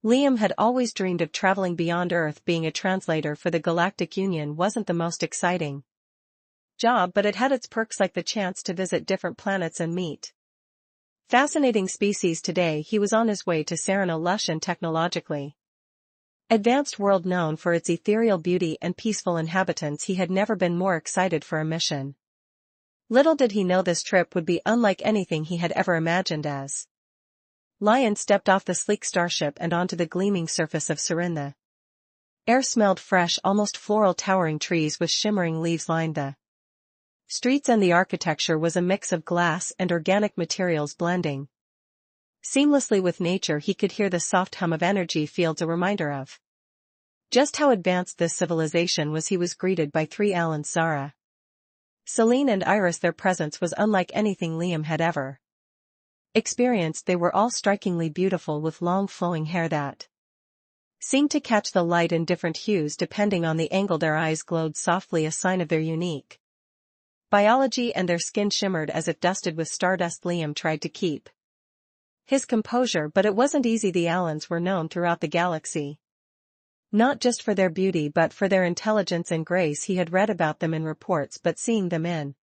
Liam had always dreamed of traveling beyond Earth. Being a translator for the Galactic Union wasn't the most exciting job, but it had its perks, like the chance to visit different planets and meet fascinating species. Today he was on his way to Saren, a lush and technologically advanced world known for its ethereal beauty and peaceful inhabitants. He had never been more excited for a mission. Little did he know this trip would be unlike anything he had ever imagined. As Lion stepped off the sleek starship and onto the gleaming surface of Saren, the air smelled fresh, almost floral. Towering trees with shimmering leaves lined the streets, and the architecture was a mix of glass and organic materials blending seamlessly with nature. He could hear the soft hum of energy fields, a reminder of just how advanced this civilization was. He was greeted by three Allens: Zara, Celine and Iris. Their presence was unlike anything Liam had ever experienced. They were all strikingly beautiful, with long flowing hair that seemed to catch the light in different hues depending on the angle. Their eyes glowed softly, a sign of their unique biology, and their skin shimmered as if dusted with stardust. Liam tried to keep his composure, but it wasn't easy. The Allens were known throughout the galaxy not just for their beauty but for their intelligence and grace. He had read about them in reports, but seeing them in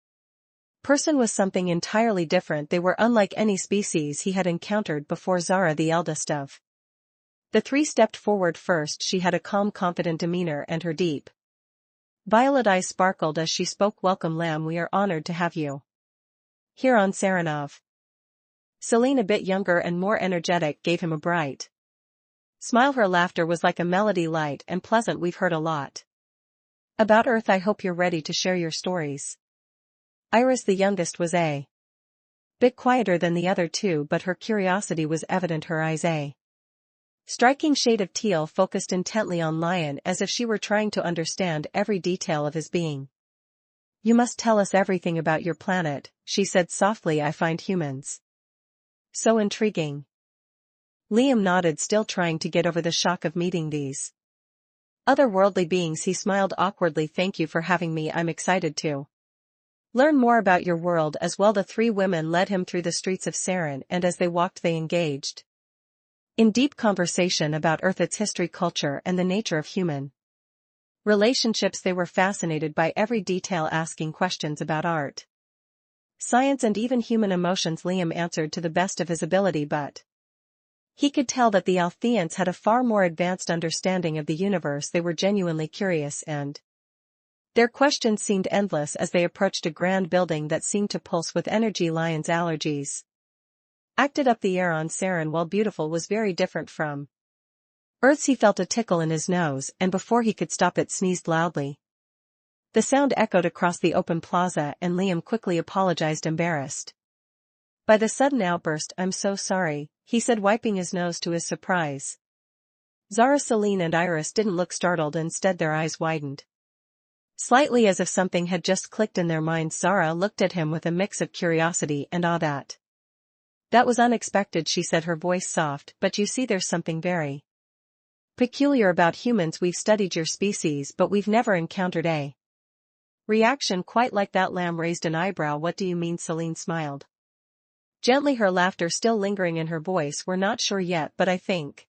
person was something entirely different. They were unlike any species he had encountered before. Zara, the eldest of the three, stepped forward first. She had a calm, confident demeanor, and her deep violet eyes sparkled as she spoke. "Welcome, Lamb. We are honored to have you here on Saranov." Celine, a bit younger and more energetic, gave him a bright smile. Her laughter was like a melody, light and pleasant. "We've heard a lot about Earth. I hope you're ready to share your stories." Iris, the youngest, was a bit quieter than the other two, but her curiosity was evident. Her eyes, a striking shade of teal, focused intently on Lion as if she were trying to understand every detail of his being. "You must tell us everything about your planet," she said softly. "I find humans so intriguing." Liam nodded, still trying to get over the shock of meeting these otherworldly beings. He smiled awkwardly. "Thank you for having me. I'm excited to learn more about your world as well." The three women led him through the streets of Saren, and as they walked they engaged in deep conversation about Earth, its history, culture, and the nature of human relationships. They were fascinated by every detail, asking questions about art, science, and even human emotions. Liam answered to the best of his ability, but he could tell that the Altheans had a far more advanced understanding of the universe. They were genuinely curious, and their questions seemed endless as they approached a grand building that seemed to pulse with energy. Lion's allergies acted up. The air on Saren, while beautiful, was very different from Earth's. He felt a tickle in his nose, and before he could stop it, sneezed loudly. The sound echoed across the open plaza, and Liam quickly apologized, embarrassed by the sudden outburst. "I'm so sorry," he said, wiping his nose to his surprise. Zara, Celine, and Iris didn't look startled. Instead, their eyes widened slightly as if something had just clicked in their minds. Zara looked at him with a mix of curiosity and awe. That was unexpected," she said, her voice soft. "But you see, there's something very peculiar about humans. We've studied your species, but we've never encountered a reaction quite like that." Lamb raised an eyebrow. "What do you mean?" Celine smiled gently, her laughter still lingering in her voice. "We're not sure yet, but I think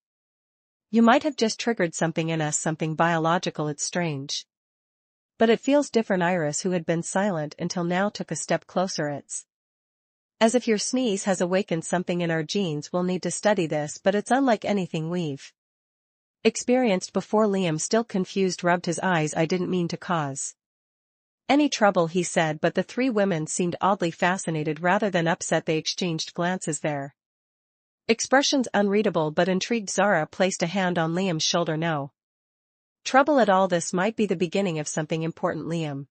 you might have just triggered something in us, something biological. It's strange, but it feels different." Iris, who had been silent until now, took a step closer. "It's as if your sneeze has awakened something in our genes. We'll need to study this, but it's unlike anything we've experienced before." Liam, still confused, rubbed his eyes. "I didn't mean to cause any trouble," he said, but the three women seemed oddly fascinated rather than upset. They exchanged glances, their expressions unreadable but intrigued. Zara placed a hand on Liam's shoulder. "No trouble at all. This might be the beginning of something important." Liam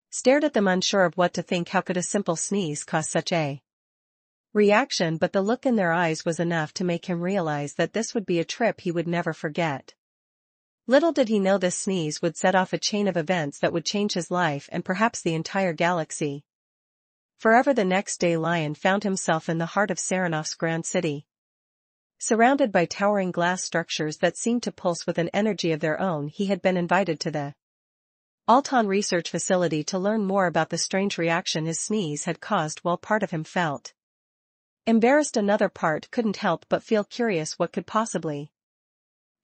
stared at them, unsure of what to think. How could a simple sneeze cause such a reaction? But the look in their eyes was enough to make him realize that this would be a trip he would never forget. Little did he know this sneeze would set off a chain of events that would change his life and perhaps the entire galaxy forever. The next day, Lion found himself in the heart of Saranov's grand city. Surrounded by towering glass structures that seemed to pulse with an energy of their own, he had been invited to the Alton research facility to learn more about the strange reaction his sneeze had caused. While part of him felt embarrassed, another part couldn't help but feel curious. What could possibly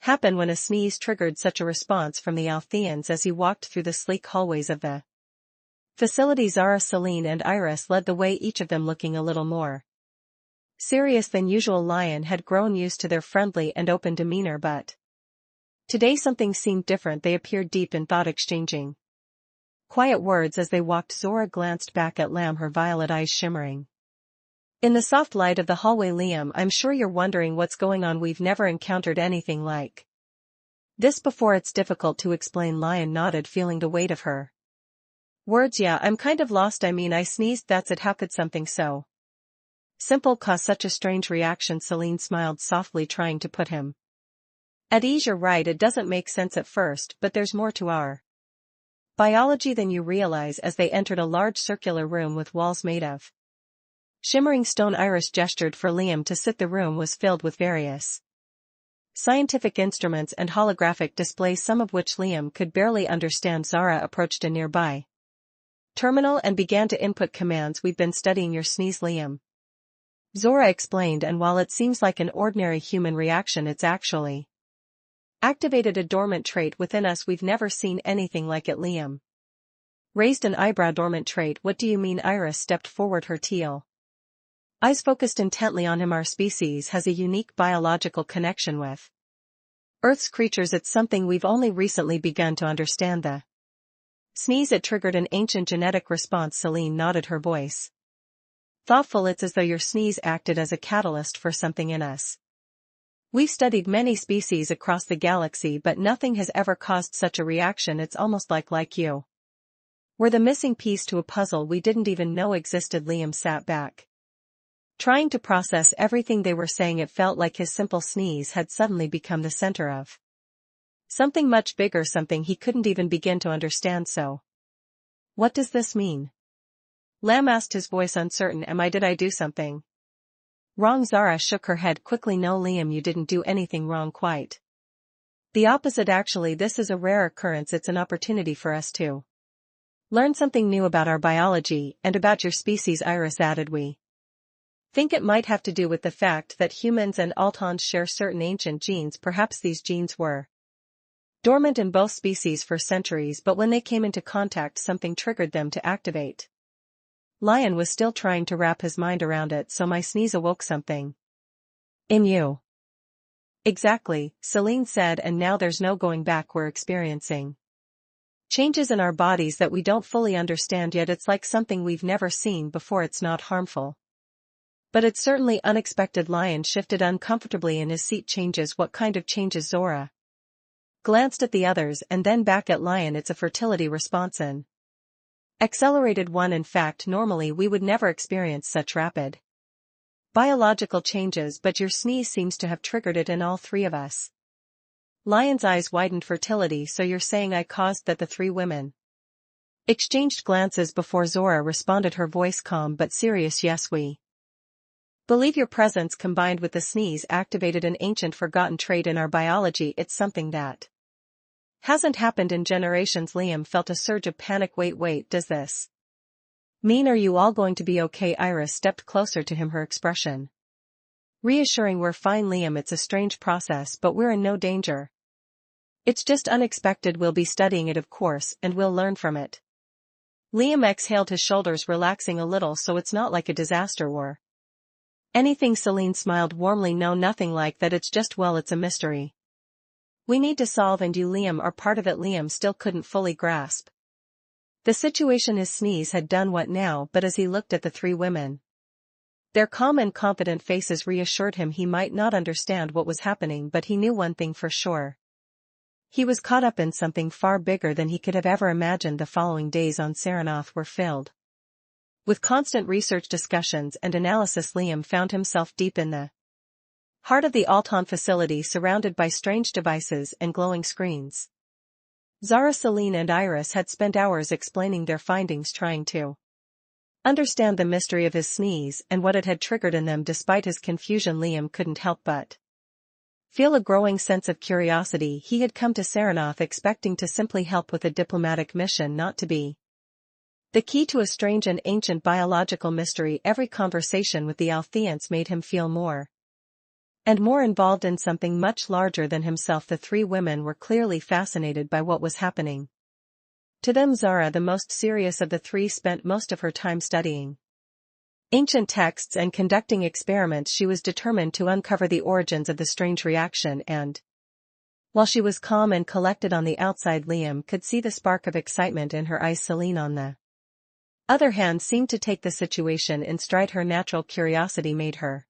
happen when a sneeze triggered such a response from the Altheans as he walked through the sleek hallways of the facility. Zara, Celine and Iris led the way, each of them looking a little more serious than usual. Lion had grown used to their friendly and open demeanor, but today something seemed different. They appeared deep in thought, exchanging quiet words as they walked. Zora glanced back at Lamb, her violet eyes shimmering in the soft light of the hallway. Liam, I'm sure you're wondering what's going on. We've never encountered anything like this before. It's difficult to explain. Lion nodded, feeling the weight of her words. Yeah, I'm kind of lost. I mean, I sneezed, that's it. How could something so simple cause such a strange reaction? Celine smiled softly, trying to put him at ease. You're right, it doesn't make sense at first, but there's more to our biology than you realize. As they entered a large circular room with walls made of shimmering stone, Iris gestured for Liam to sit. The room was filled with various scientific instruments and holographic displays, some of which Liam could barely understand. Zara approached a nearby terminal and began to input commands. We've been studying your sneeze, Liam, Zora explained, and while it seems like an ordinary human reaction, it's actually activated a dormant trait within us. We've never seen anything like it. Liam raised an eyebrow. Dormant trait? What do you mean? Iris stepped forward, her teal eyes focused intently on him. Our species has a unique biological connection with Earth's creatures. It's something we've only recently begun to understand. The sneeze, it triggered an ancient genetic response. Celine nodded, her voice thoughtful. It's as though your sneeze acted as a catalyst for something in us. We've studied many species across the galaxy, but nothing has ever caused such a reaction. It's almost like you were the missing piece to a puzzle we didn't even know existed. Liam sat back, trying to process everything they were saying. It felt like his simple sneeze had suddenly become the center of something much bigger, something he couldn't even begin to understand. So, what does this mean? Lamb asked, his voice uncertain. Did I do something wrong? Zara shook her head quickly. No, Liam, you didn't do anything wrong. Quite the opposite, actually. This is a rare occurrence. It's an opportunity for us to learn something new about our biology and about your species. Iris added, we think it might have to do with the fact that humans and Altons share certain ancient genes. Perhaps these genes were dormant in both species for centuries, but when they came into contact, something triggered them to activate. Lion was still trying to wrap his mind around it. So my sneeze awoke something in you. Exactly, Celine said, and now there's no going back. We're experiencing changes in our bodies that we don't fully understand yet. It's like something we've never seen before. It's not harmful, but it's certainly unexpected. Lion shifted uncomfortably in his seat. Changes? What kind of changes? Zora glanced at the others and then back at Lion. It's a fertility response, an accelerated one. In fact, normally we would never experience such rapid biological changes, but your sneeze seems to have triggered it in all three of us. Lion's eyes widened. Fertility? So you're saying I caused that? The three women exchanged glances before Zora responded, her voice calm but serious. Yes, we believe your presence combined with the sneeze activated an ancient forgotten trait in our biology. It's something that hasn't happened in generations. Liam felt a surge of panic. Wait, does this mean are you all going to be okay? Iris stepped closer to him, her expression reassuring. We're fine, Liam. It's a strange process, but we're in no danger. It's just unexpected. We'll be studying it, of course, and we'll learn from it. Liam exhaled, his shoulders relaxing a little. So it's not like a disaster or anything? Celine smiled warmly. No, nothing like that. It's just, well, it's a mystery we need to solve, and you, Liam, are part of it. Liam still couldn't fully grasp the situation. His sneeze had done what now? But as he looked at the three women, their calm and confident faces reassured him. He might not understand what was happening, but he knew one thing for sure. He was caught up in something far bigger than he could have ever imagined. The following days on Serenoth were filled with constant research, discussions, and analysis. Liam found himself deep in the heart of the Alton facility, surrounded by strange devices and glowing screens. Zara, Celine, and Iris had spent hours explaining their findings, trying to understand the mystery of his sneeze and what it had triggered in them. Despite his confusion, Liam couldn't help but feel a growing sense of curiosity. He had come to Serenoth expecting to simply help with a diplomatic mission, not to be the key to a strange and ancient biological mystery. Every conversation with the Altheans made him feel more and more involved in something much larger than himself. The three women were clearly fascinated by what was happening. To them, Zara, the most serious of the three, spent most of her time studying ancient texts and conducting experiments. She was determined to uncover the origins of the strange reaction, and while she was calm and collected on the outside, Liam could see the spark of excitement in her eyes. Celine, on the other hand, seemed to take the situation in stride. Her natural curiosity made her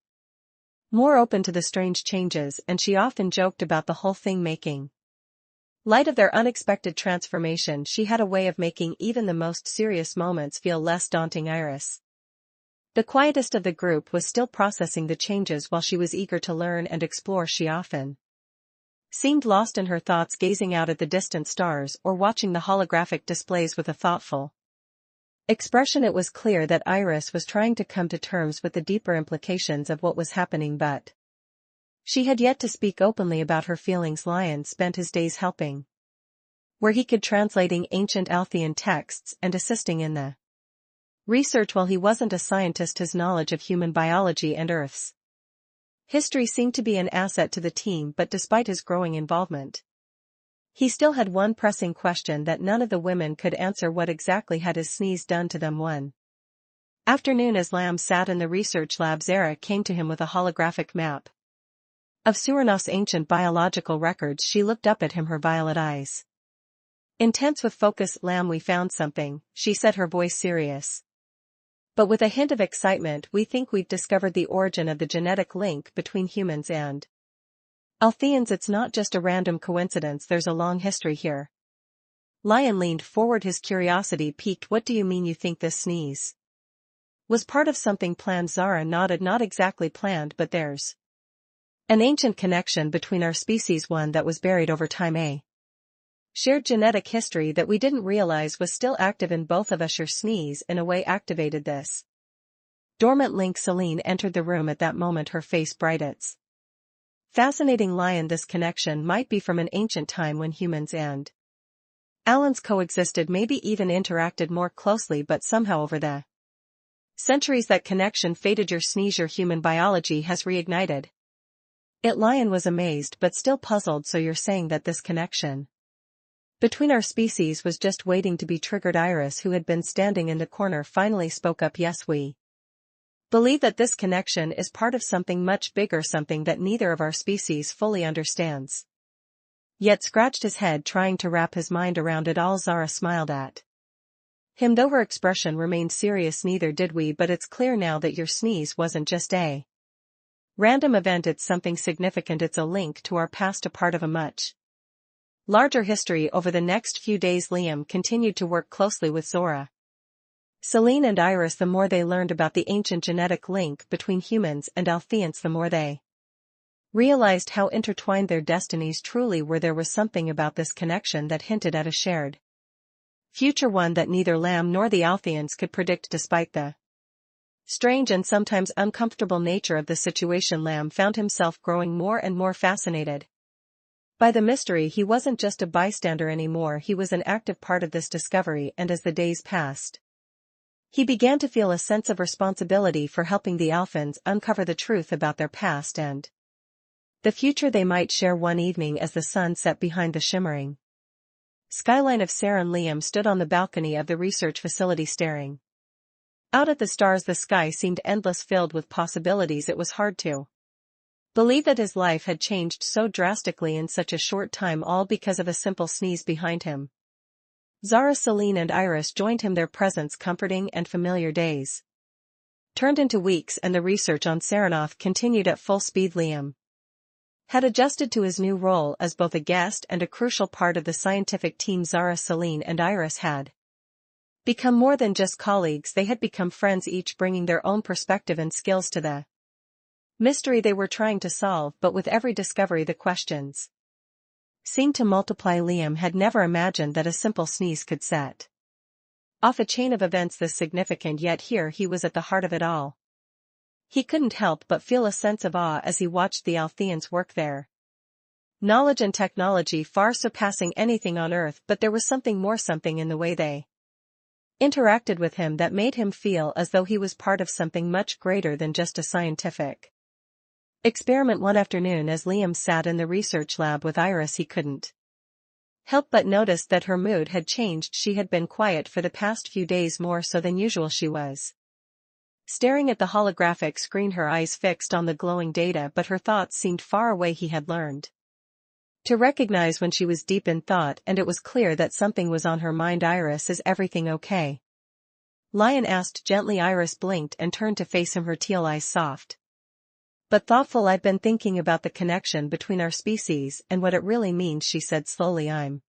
more open to the strange changes, and she often joked about the whole thing making light of their unexpected transformation. She had a way of making even the most serious moments feel less daunting. Iris, the quietest of the group, was still processing the changes. While she was eager to learn and explore, she often seemed lost in her thoughts, gazing out at the distant stars or watching the holographic displays with a thoughtful expression. It was clear that Iris was trying to come to terms with the deeper implications of what was happening, but she had yet to speak openly about her feelings. Lion spent his days helping where he could, translating ancient Altheian texts and assisting in the research. While he wasn't a scientist, his knowledge of human biology and Earth's history seemed to be an asset to the team. But despite his growing involvement, he still had one pressing question that none of the women could answer. What exactly had his sneeze done to them? One afternoon, as Lamb sat in the research lab, Zara came to him with a holographic map of Suranof's ancient biological records. She looked up at him, her violet eyes intense with focus. Lamb, we found something, she said, her voice serious but with a hint of excitement. We think we've discovered the origin of the genetic link between humans and Altheians. It's not just a random coincidence, there's a long history here. Lion leaned forward, his curiosity piqued. What do you mean? You think this sneeze was part of something planned? Zara nodded. Not exactly planned, but there's an ancient connection between our species, one that was buried over time, a shared genetic history that we didn't realize was still active in both of us. Your sneeze in a way activated this dormant link. Celine entered the room at that moment, her face bright. It's fascinating, Lion. This connection might be from an ancient time when humans and Allans coexisted, maybe even interacted more closely, but somehow over the centuries that connection faded. Your sneeze, your human biology has reignited it. Lion was amazed but still puzzled. So you're saying that this connection between our species was just waiting to be triggered? Iris, who had been standing in the corner, finally spoke up. Yes, we believe that this connection is part of something much bigger, something that neither of our species fully understands yet. Scratched his head, trying to wrap his mind around it all. Zara smiled at him, though her expression remained serious. Neither did we, but it's clear now that your sneeze wasn't just a random event, it's something significant. It's a link to our past, a part of a much larger history. Over the next few days, Liam continued to work closely with Zora, Celine and Iris. The more they learned about the ancient genetic link between humans and Altheians, the more they realized how intertwined their destinies truly were. There was something about this connection that hinted at a shared future, one that neither Lamb nor the Altheians could predict. Despite the strange and sometimes uncomfortable nature of the situation, Lamb found himself growing more and more fascinated by the mystery. He wasn't just a bystander anymore, he was an active part of this discovery, and as the days passed, he began to feel a sense of responsibility for helping the Alphans uncover the truth about their past and the future they might share. One evening, as the sun set behind the shimmering skyline of Saran, Liam stood on the balcony of the research facility, staring out at the stars. The sky seemed endless, filled with possibilities. It was hard to believe that his life had changed so drastically in such a short time, all because of a simple sneeze behind him. Zara, Celine and Iris joined him, their presence comforting, and familiar days turned into weeks, and the research on Saranoff continued at full speed. Liam had adjusted to his new role as both a guest and a crucial part of the scientific team. Zara, Celine and Iris had become more than just colleagues, they had become friends, each bringing their own perspective and skills to the mystery they were trying to solve. But with every discovery, the questions seemed to multiply. Liam had never imagined that a simple sneeze could set off a chain of events this significant, yet here he was at the heart of it all. He couldn't help but feel a sense of awe as he watched the Altheians work their knowledge and technology far surpassing anything on Earth, but there was something more, something in the way they interacted with him that made him feel as though he was part of something much greater than just a scientific Experiment one afternoon. As Liam sat in the research lab with Iris, he couldn't help but notice that her mood had changed. She had been quiet for the past few days, more so than usual. She was staring at the holographic screen, her eyes fixed on the glowing data, but her thoughts seemed far away. He had learned to recognize when she was deep in thought, and it was clear that something was on her mind. "Iris, is everything okay?" Lion asked gently. Iris blinked and turned to face him, her teal eyes soft but thoughtful. "I've been thinking about the connection between our species and what it really means," she said slowly. "I'm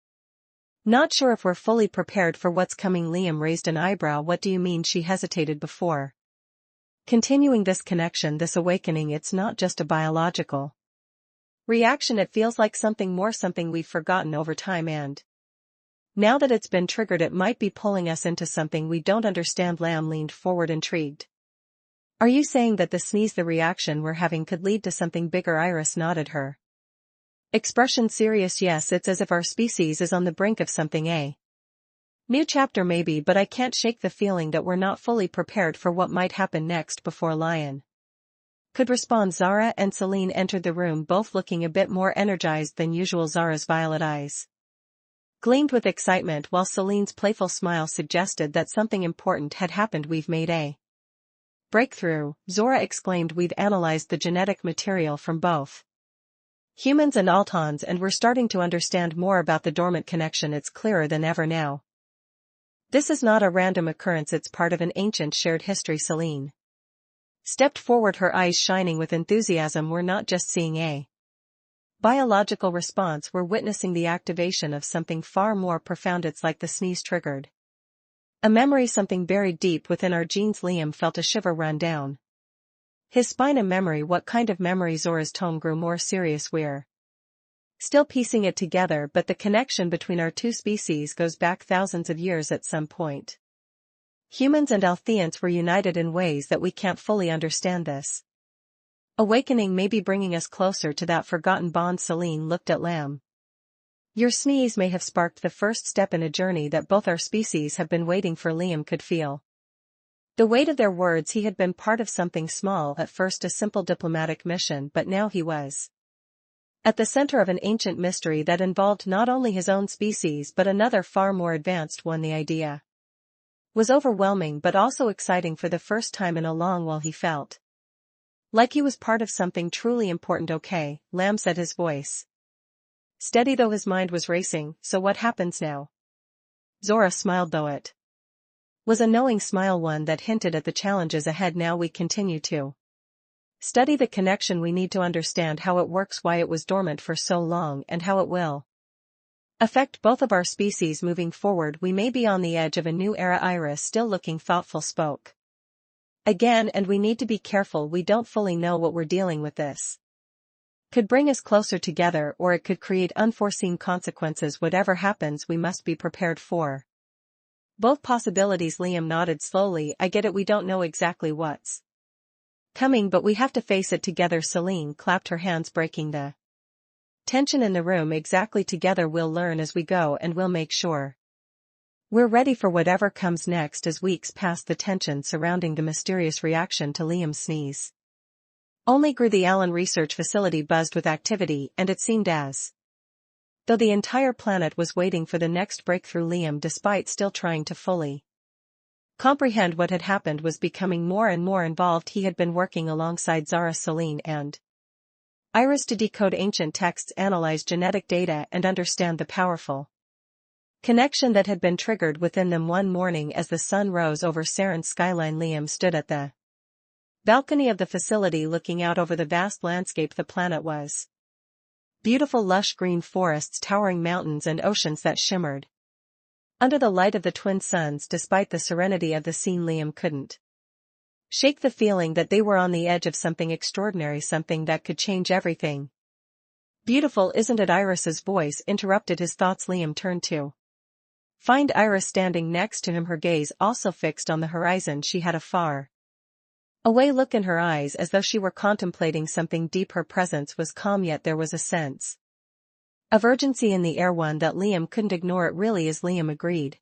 not sure if we're fully prepared for what's coming." Liam raised an eyebrow. "What do you mean?" She hesitated before continuing. "This connection, this awakening, it's not just a biological reaction. It feels like something more, something we've forgotten over time, and now that it's been triggered, it might be pulling us into something we don't understand." Lamb leaned forward, intrigued. "Are you saying that the sneeze, the reaction we're having, could lead to something bigger?" Iris nodded, her expression serious. "Yes, it's as if our species is on the brink of something, new chapter maybe, but I can't shake the feeling that we're not fully prepared for what might happen next." Before Lion could respond, Zara and Celine entered the room, both looking a bit more energized than usual. Zara's violet eyes gleamed with excitement, while Celine's playful smile suggested that something important had happened. "We've made a breakthrough," Zora exclaimed. "We've analyzed the genetic material from both humans and Altons, and we're starting to understand more about the dormant connection. It's clearer than ever now. This is not a random occurrence, it's part of an ancient shared history." Celine stepped forward, her eyes shining with enthusiasm. "We're not just seeing a biological response, we're witnessing the activation of something far more profound. It's like the sneeze triggered a memory, something buried deep within our genes." Liam felt a shiver run down his spine. "A memory? What kind of memory?" Zora's tone grew more serious. "We're still piecing it together, but the connection between our two species goes back thousands of years. At some point, humans and Altheans were united in ways that we can't fully understand. This awakening may be bringing us closer to that forgotten bond." Celine looked at Lamb. "Your sneeze may have sparked the first step in a journey that both our species have been waiting for." Liam could feel the weight of their words. He had been part of something small at first, a simple diplomatic mission, but now he was at the center of an ancient mystery that involved not only his own species but another far more advanced one. The idea was overwhelming but also exciting. For the first time in a long while he felt like he was part of something truly important. "Okay," Lamb said, his voice steady though his mind was racing. "So what happens now?" Zora smiled, though it was a knowing smile, one that hinted at the challenges ahead. "Now we continue to study the connection. We need to understand how it works, why it was dormant for so long, and how it will affect both of our species moving forward. We may be on the edge of a new era." Iris, still looking thoughtful, spoke again. "And we need to be careful. We don't fully know what we're dealing with. This could bring us closer together, or it could create unforeseen consequences. Whatever happens, we must be prepared for both possibilities." Liam nodded slowly. "I get it. We don't know exactly what's coming, but we have to face it together." Celine clapped her hands, breaking the tension in the room. "Exactly. Together we'll learn as we go, and we'll make sure we're ready for whatever comes next." As weeks passed, the tension surrounding the mysterious reaction to Liam's sneeze only grew. The Allen Research Facility buzzed with activity, and it seemed as though the entire planet was waiting for the next breakthrough. Liam, despite still trying to fully comprehend what had happened, was becoming more and more involved. He had been working alongside Zara, Celine, and Iris to decode ancient texts, analyze genetic data, and understand the powerful connection that had been triggered within them. One morning, as the sun rose over Saren's skyline, Liam stood at the balcony of the facility, looking out over the vast landscape. The planet was beautiful, lush green forests, towering mountains, and oceans that shimmered under the light of the twin suns. Despite the serenity of the scene, Liam couldn't shake the feeling that they were on the edge of something extraordinary, something that could change everything. "Beautiful, isn't it?" Iris's voice interrupted his thoughts. Liam turned to find Iris standing next to him, her gaze also fixed on the horizon. She had a far away look in her eyes, as though she were contemplating something deep. Her presence was calm, yet there was a sense of urgency in the air, one that Liam couldn't ignore. "It really is," Liam agreed.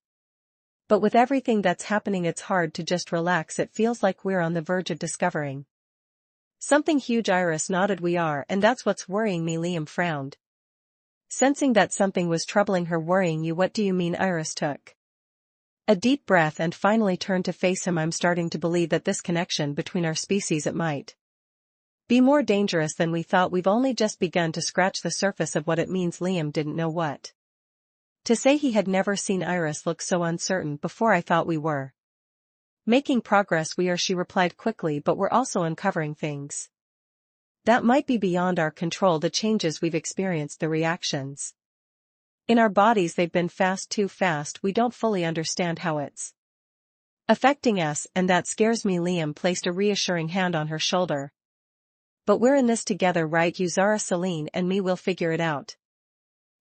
"But with everything that's happening, it's hard to just relax. It feels like we're on the verge of discovering Something huge, Iris nodded. We are, and that's what's worrying me, Liam frowned. Sensing that something was troubling her. Worrying you? What do you mean? Iris took a deep breath and finally turned to face him. I'm starting to believe that this connection between our species, it might be more dangerous than we thought. We've only just begun to scratch the surface of what it means. Liam didn't know what to say. He had never seen Iris look so uncertain before. I thought we were making progress. We are, she replied quickly, but we're also uncovering things that might be beyond our control. The changes we've experienced, the reactions in our bodies, they've been fast, too fast. We don't fully understand how it's affecting us, and that scares me. Liam placed a reassuring hand on her shoulder. But we're in this together, right? You, Zara, Celine, and me, we'll figure it out.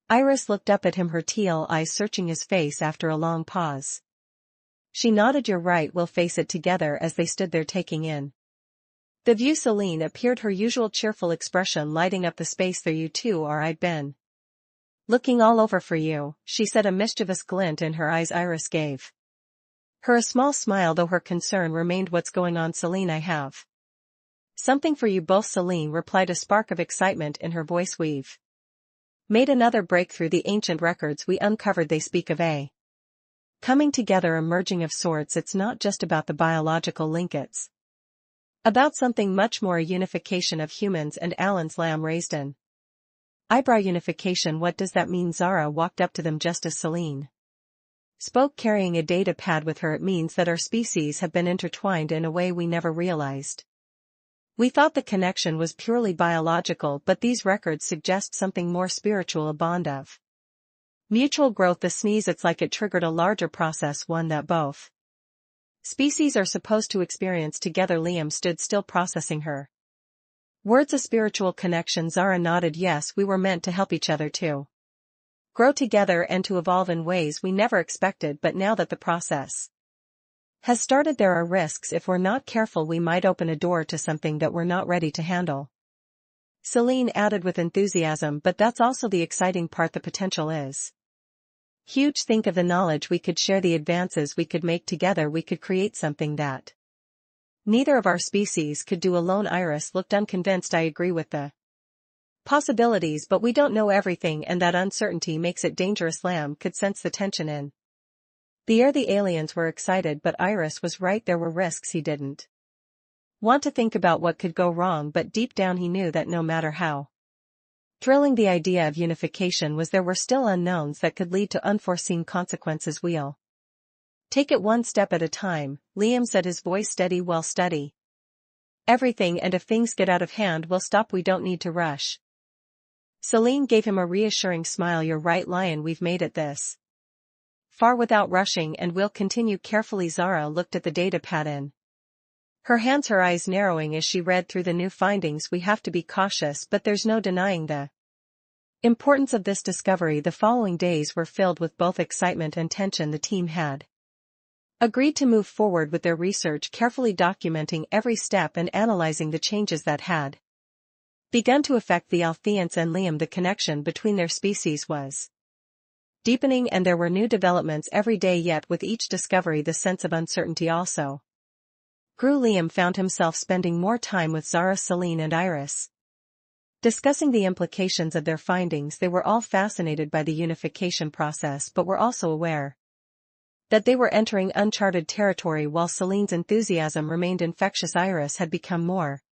Iris looked up at him, her teal eyes searching his face after a long pause. She nodded. You're right, we'll face it together. As they stood there taking in the view, Celine appeared, her usual cheerful expression lighting up the space. There you two are. I'd been looking all over for you, she said, a mischievous glint in her eyes. Iris gave her a small smile, though her concern remained. What's going on, Celine? I have something for you both, Celine replied, a spark of excitement in her voice. We've made another breakthrough. The ancient records we uncovered, they speak of a coming together, a merging of sorts. It's not just about the biological link, it's about something much more, a unification of humans and Alan's lamb raised in eyebrow. Unification? What does that mean? Zara walked up to them just as Celine spoke, carrying a data pad with her. It means that our species have been intertwined in a way we never realized. We thought the connection was purely biological, but these records suggest something more spiritual, a bond of mutual growth. The sneeze, it's like it triggered a larger process, one that both species are supposed to experience together. Liam stood still, processing her words. A spiritual connection? Zara nodded. Yes, we were meant to help each other to grow together and to evolve in ways we never expected, but now that the process has started, there are risks. If we're not careful, we might open a door to something that we're not ready to handle, Celine added with enthusiasm. But that's also the exciting part. The potential is huge. Think of the knowledge we could share, the advances we could make together. We could create something that neither of our species could do alone. Iris looked unconvinced. I agree with the possibilities, but we don't know everything, and that uncertainty makes it dangerous. Lamb could sense the tension in the air. The aliens were excited, but Iris was right. There were risks. He didn't want to think about what could go wrong, but deep down he knew that no matter how thrilling the idea of unification was, there were still unknowns that could lead to unforeseen consequences. We'll take it one step at a time, Liam said, his voice steady. Well, study everything, and if things get out of hand, we'll stop. We don't need to rush. Celine gave him a reassuring smile. You're right, Lion, we've made it this far without rushing, and we'll continue carefully. Zara looked at the data pad in her hands, her eyes narrowing as she read through the new findings. We have to be cautious, but there's no denying the importance of this discovery. The following days were filled with both excitement and tension. The team had agreed to move forward with their research, carefully documenting every step and analyzing the changes that had begun to affect the Altheans and Liam. The connection between their species was deepening, and there were new developments every day. Yet with each discovery, the sense of uncertainty also grew. Liam found himself spending more time with Zara, Celine, and Iris, discussing the implications of their findings. They were all fascinated by the unification process, but were also aware that they were entering uncharted territory. While Celine's enthusiasm remained infectious, Iris had become more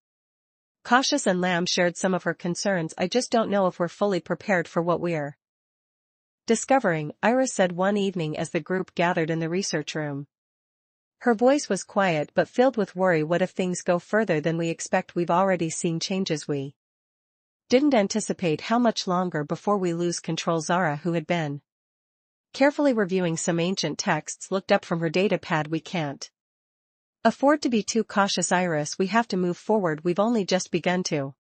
cautious, and Lamb shared some of her concerns. I just don't know if we're fully prepared for what we're discovering, Iris said one evening as the group gathered in the research room. Her voice was quiet but filled with worry. What if things go further than we expect? We've already seen changes we didn't anticipate. How much longer before we lose control? Zara, who had been carefully reviewing some ancient texts, looked up from her data pad. We can't afford to be too cautious, Iris. We have to move forward. We've only just begun to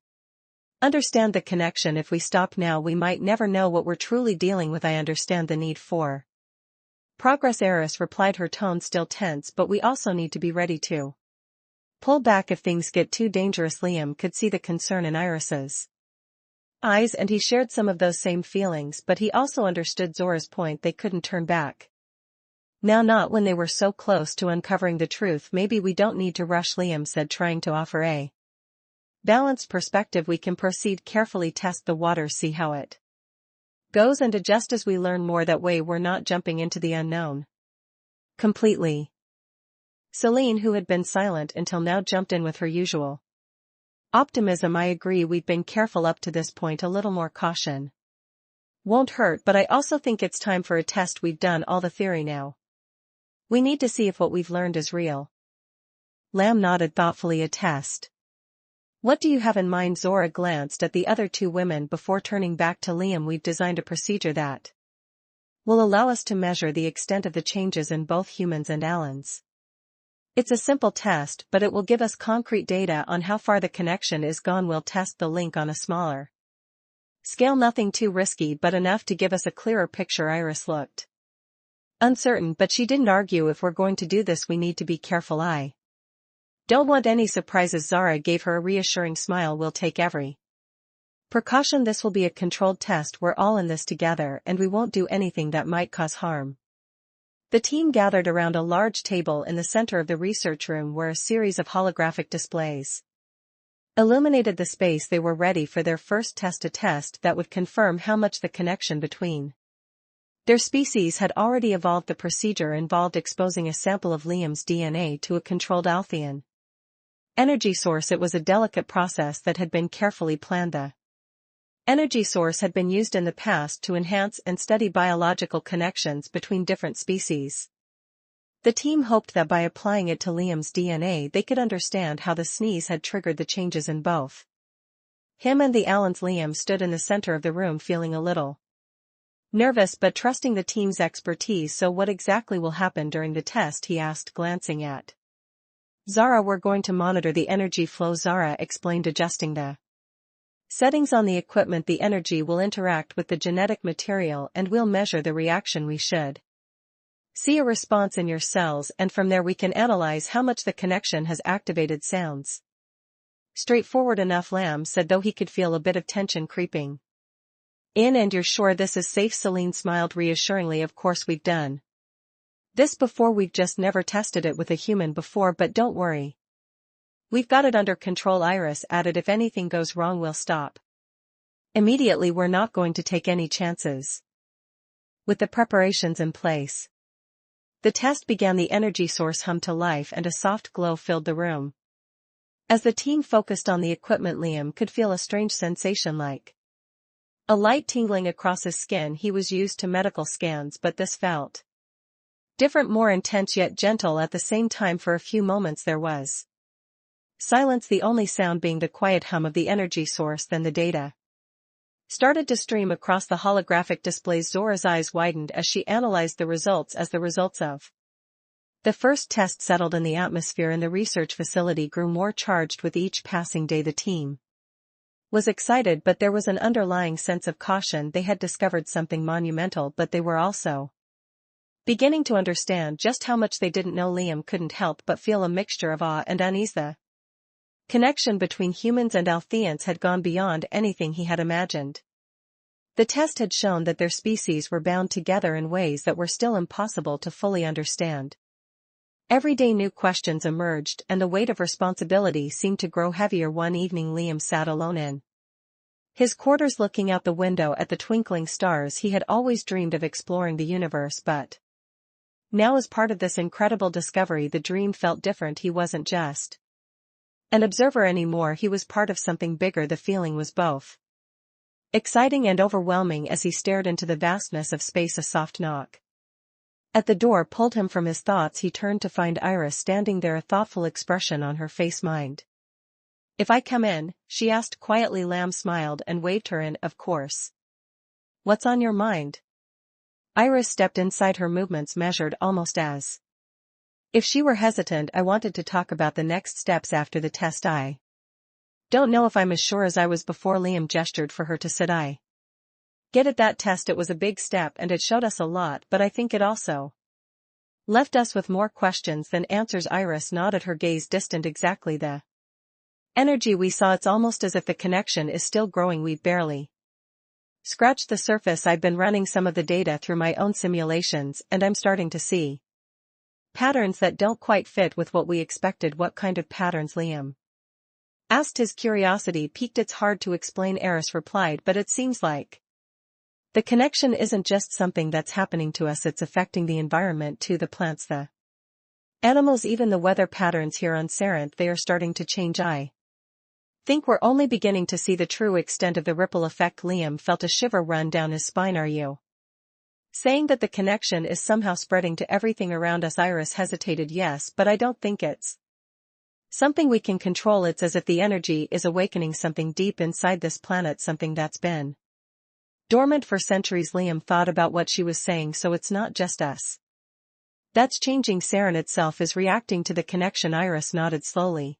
understand the connection. If we stop now, we might never know what we're truly dealing with. I understand the need for progress, Iris replied, her tone still tense, but we also need to be ready to pull back if things get too dangerous. Liam could see the concern in Iris's eyes, and he shared some of those same feelings, but he also understood Zora's point. They couldn't turn back now, not when they were so close to uncovering the truth. Maybe we don't need to rush, Liam said, trying to offer a Balanced perspective. We can proceed carefully, test the waters, see how it goes and adjust as we learn more. That way we're not jumping into the unknown completely. Celine, who had been silent until now, jumped in with her usual optimism. I agree, we've been careful up to this point, a little more caution won't hurt, but I also think it's time for a test. We've done all the theory now. We need to see if what we've learned is real. Lamb nodded thoughtfully. A test? What do you have in mind? Zora glanced at the other two women before turning back to Liam. We've designed a procedure that will allow us to measure the extent of the changes in both humans and aliens. It's a simple test, but it will give us concrete data on how far the connection is gone. We'll test the link on a smaller scale, nothing too risky, but enough to give us a clearer picture. Iris looked uncertain, but she didn't argue. If we're going to do this, we need to be careful. I don't want any surprises. Zara gave her a reassuring smile. We'll take every precaution. This will be a controlled test. We're all in this together, and we won't do anything that might cause harm. The team gathered around a large table in the center of the research room, where a series of holographic displays illuminated the space. They were ready for their first test, a test that would confirm how much the connection between their species had already evolved. The procedure involved exposing a sample of Liam's DNA to a controlled Althean energy source. It was a delicate process that had been carefully planned. The energy source had been used in the past to enhance and study biological connections between different species. The team hoped that by applying it to Liam's DNA they could understand how the sneeze had triggered the changes in both him and the aliens. Liam stood in the center of the room, feeling a little nervous but trusting the team's expertise. So what exactly will happen during the test? He asked, glancing at Zara. We're going to monitor the energy flow, Zara explained, adjusting the settings on the equipment. The energy will interact with the genetic material and we'll measure the reaction. We should see a response in your cells, and from there we can analyze how much the connection has activated. Sounds straightforward enough, Lamb said, though he could feel a bit of tension creeping in. And you're sure this is safe? Celine smiled reassuringly. Of course, we've done this before. We've just never tested it with a human before, but don't worry, we've got it under control. Iris added, if anything goes wrong we'll stop immediately. We're not going to take any chances. With the preparations in place, the test began. The energy source hummed to life and a soft glow filled the room. As the team focused on the equipment, Liam could feel a strange sensation, like a light tingling across his skin. He was used to medical scans, but this felt different, more intense yet gentle at the same time. For a few moments there was silence, the only sound being the quiet hum of the energy source. Then the data started to stream across the holographic displays. Zora's eyes widened as she analyzed the results. As the results of the first test settled in the atmosphere in the research facility grew more charged with each passing day. The team was excited, but there was an underlying sense of caution. They had discovered something monumental, but they were also beginning to understand just how much they didn't know. Liam couldn't help but feel a mixture of awe and unease. The connection between humans and Altheans had gone beyond anything he had imagined. The test had shown that their species were bound together in ways that were still impossible to fully understand. Every day new questions emerged, and the weight of responsibility seemed to grow heavier. One evening Liam sat alone in his quarters, looking out the window at the twinkling stars. He had always dreamed of exploring the universe, but now, as part of this incredible discovery, the dream felt different. He wasn't just an observer anymore, he was part of something bigger. The feeling was both exciting and overwhelming. As he stared into the vastness of space, a soft knock at the door pulled him from his thoughts. He turned to find Iris standing there, a thoughtful expression on her face. Mind if I come in? She asked quietly. Lamb smiled and waved her in. Of course. What's on your mind? Iris stepped inside, her movements measured, almost as if she were hesitant. I wanted to talk about the next steps after the test. I don't know if I'm as sure as I was before. Liam gestured for her to sit. I get it. That test, it was a big step and it showed us a lot, but I think it also left us with more questions than answers. Iris nodded, her gaze distant. Exactly the energy we saw. It's almost as if the connection is still growing. We've barely scratched the surface. I've been running some of the data through my own simulations, and I'm starting to see patterns that don't quite fit with what we expected. What kind of patterns? Liam Asked. His curiosity piqued. It's hard to explain, Eris replied, but it seems like the connection isn't just something that's happening to us, it's affecting the environment too, the plants, the animals, even the weather patterns here on Sarenth, they are starting to change. I think we're only beginning to see the true extent of the ripple effect. Liam felt a shiver run down his spine. Are you saying that the connection is somehow spreading to everything around us? Iris hesitated. Yes, but I don't think it's something we can control. It's as if the energy is awakening something deep inside this planet, something that's been dormant for centuries. Liam thought about what she was saying. So it's not just us that's changing, Saren itself is reacting to the connection. Iris nodded slowly.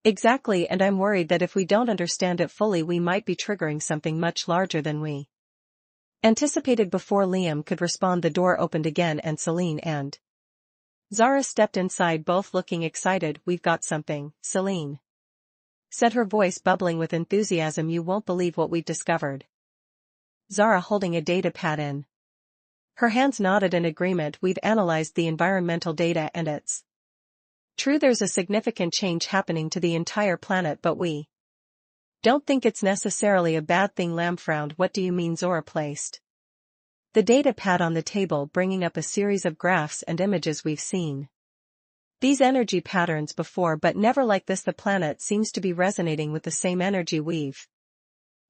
Exactly, and I'm worried that if we don't understand it fully, we might be triggering something much larger than we anticipated. Before Liam could respond, the door opened again and Celine and Zara stepped inside, both looking excited. We've got something, Celine said, her voice bubbling with enthusiasm. You won't believe what we've discovered. Zara holding a data pad in her hands nodded in agreement. We've analyzed the environmental data and it's true, there's a significant change happening to the entire planet, but we don't think it's necessarily a bad thing. Lamb frowned. What do you mean? Zora placed the data pad on the table, bringing up a series of graphs and images. We've seen these energy patterns before, but never like this. The planet seems to be resonating with the same energy we've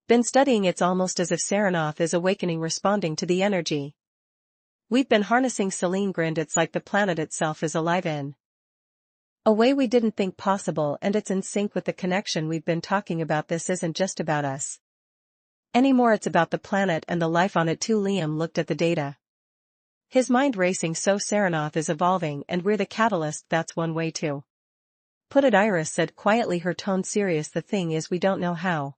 been studying. It's almost as if Saranoth is awakening, responding to the energy we've been harnessing. Celine grinned. It's like the planet itself is alive in a way we didn't think possible, and it's in sync with the connection we've been talking about. This isn't just about us anymore, it's about the planet and the life on it too. Liam looked at the data, his mind racing. So Saranoth is evolving and we're the catalyst. That's one way to put it, Iris said quietly, her tone serious. The thing is, we don't know how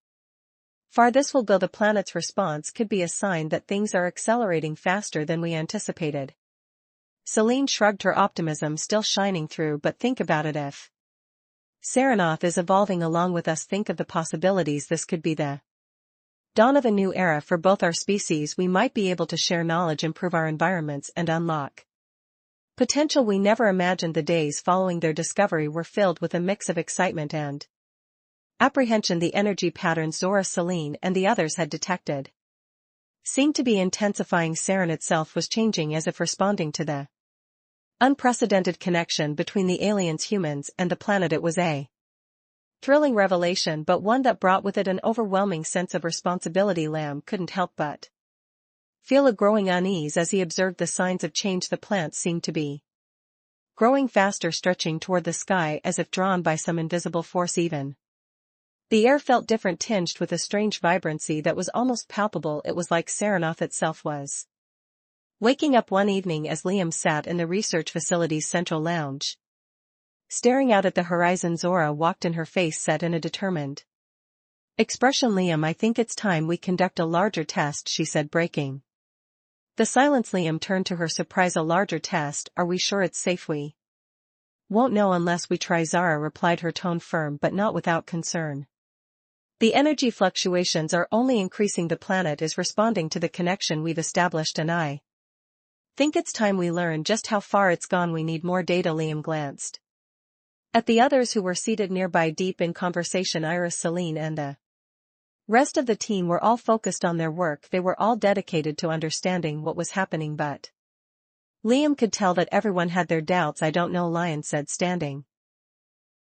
far this will go. The planet's response could be a sign that things are accelerating faster than we anticipated. Celine shrugged, her optimism still shining through. But think about it, if Saranoth is evolving along with us, think of the possibilities. This could be the dawn of a new era for both our species. We might be able to share knowledge, improve our environments, and unlock potential we never imagined. The days following their discovery were filled with a mix of excitement and apprehension. The energy patterns Zora, Celine, and the others had detected seemed to be intensifying. Saren itself was changing, as if responding to the unprecedented connection between the aliens, humans, and the planet. It was a thrilling revelation, but one that brought with it an overwhelming sense of responsibility. Lamb couldn't help but feel a growing unease as he observed the signs of change. The plants seemed to be growing faster, stretching toward the sky as if drawn by some invisible force. Even the air felt different, tinged with a strange vibrancy that was almost palpable. It was like Saranoth itself was waking up. One evening, as Liam sat in the research facility's central lounge, staring out at the horizon, Zora walked in, her face set in a determined expression. Liam, I think it's time we conduct a larger test, she said, breaking the silence. Liam turned to her, surprise. A larger test? Are we sure it's safe? We won't know unless we try, Zara replied, her tone firm but not without concern. The energy fluctuations are only increasing. The planet is responding to the connection we've established, and I think it's time we learn just how far it's gone. We need more data. Liam glanced at the others who were seated nearby, deep in conversation. Iris, Celine, and the rest of the team were all focused on their work. They were all dedicated to understanding what was happening, but Liam could tell that everyone had their doubts. I don't know, Lion said, standing